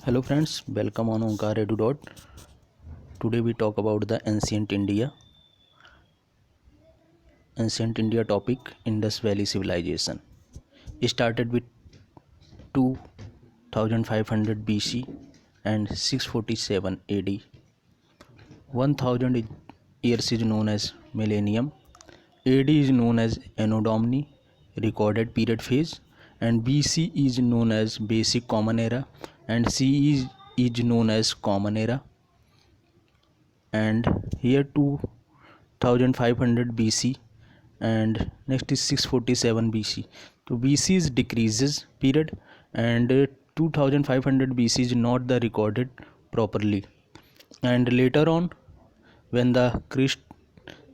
Hello friends, welcome on Onkar Edu. Today we talk about the ancient India. Ancient India topic: Indus Valley Civilization. It started with 2500 BC and 647 AD. 1000 years is known as Millennium. AD is known as Anno Domini, recorded period phase, and BC is known as Basic Common Era, and CE is known as Common Era. And here 2500 BC and next is 647 BC. So BC is decreases period, and 2500 BC is not the recorded properly. And later on, when the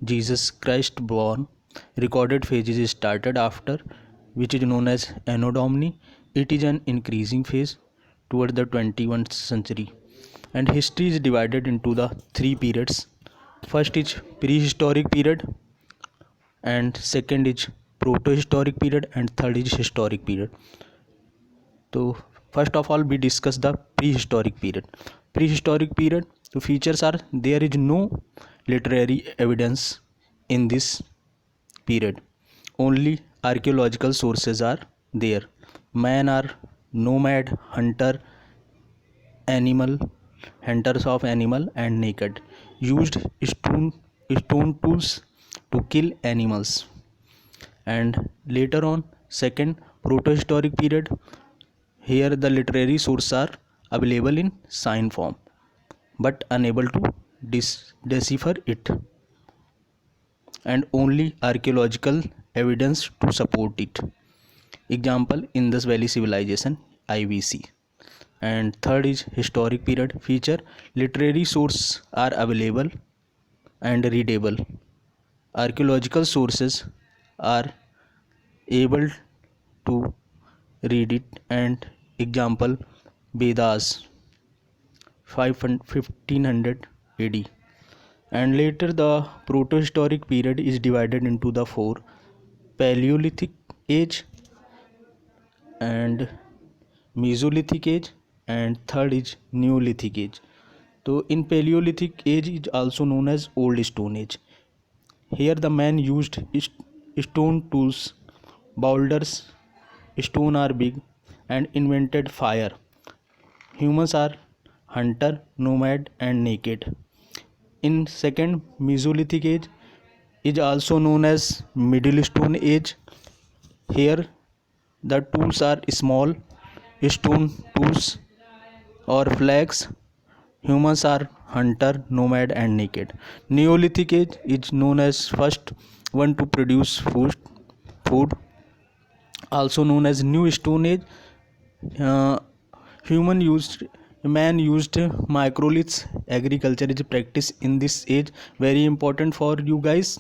Jesus Christ born, recorded phases is started after, which is known as Anno Domini. It is an increasing phase toward the 21st century. And history is divided into the three periods. First is prehistoric period, and second is proto-historic period, and third is historic period. So first of all we discuss the prehistoric period. Prehistoric period, the features are: there is no literary evidence in this period, only archaeological sources are there. Man are nomad, hunters of animal and naked, used stone tools to kill animals. And later on, second protohistoric period, here the literary sources are available in sign form but unable to decipher it, and only archaeological evidence to support it. Example: Indus Valley Civilization, IVC. And third is historic period, feature literary sources are available and readable. Archaeological sources are able to read it. And example: Vedas 1500 AD. And later the protohistoric period is divided into the four: Paleolithic age, and Mesolithic age, and third is Neolithic age. So in Paleolithic age is also known as Old Stone Age. Here the man used stone tools, boulders, stone are big, and invented fire. Humans are hunter, nomad, and naked. In second Mesolithic age is also known as Middle Stone Age. Here the tools are small stone tools or flags. Humans are hunter, nomad, and naked. Neolithic age is known as first one to produce food, also known as New Stone Age. Uh, man used microliths. Agriculture is practiced in this age. Very important for you guys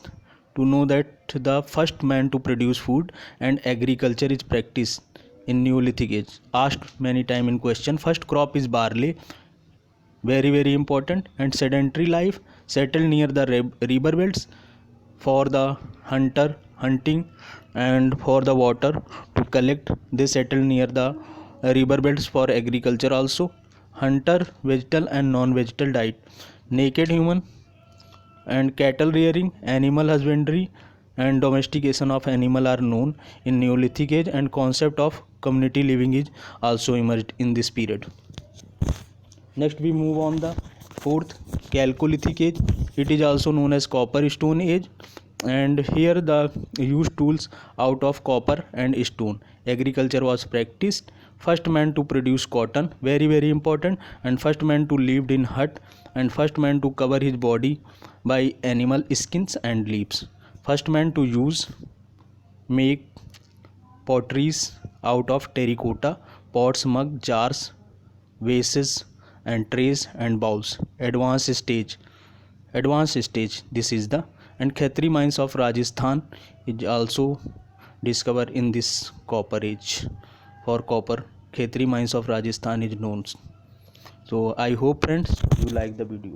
to know that the first man to produce food and agriculture is practiced in Neolithic age. Asked many time in question. First crop is barley, very important. And sedentary life, settled near the river belts for the hunting, and for the water to collect. They settle near the river belts for agriculture also. Hunter, vegetal and non-vegetal diet. Naked human and cattle rearing, animal husbandry, and domestication of animal are known in Neolithic age, and concept of community living is also emerged in this period. Next we move on the fourth Chalcolithic age. It is also known as Copper Stone Age, and here the used tools out of copper and stone. Agriculture was practiced. First man to produce cotton, very important. And first man to lived in hut, and first man to cover his body by animal skins and leaves. First man to make potteries out of terracotta, pots, mug, jars, vases, and trays and bowls. Advanced stage, this is the. And Khetri mines of Rajasthan is also discovered in this copper age. For copper, Khetri mines of Rajasthan is known. So I hope friends you like the video.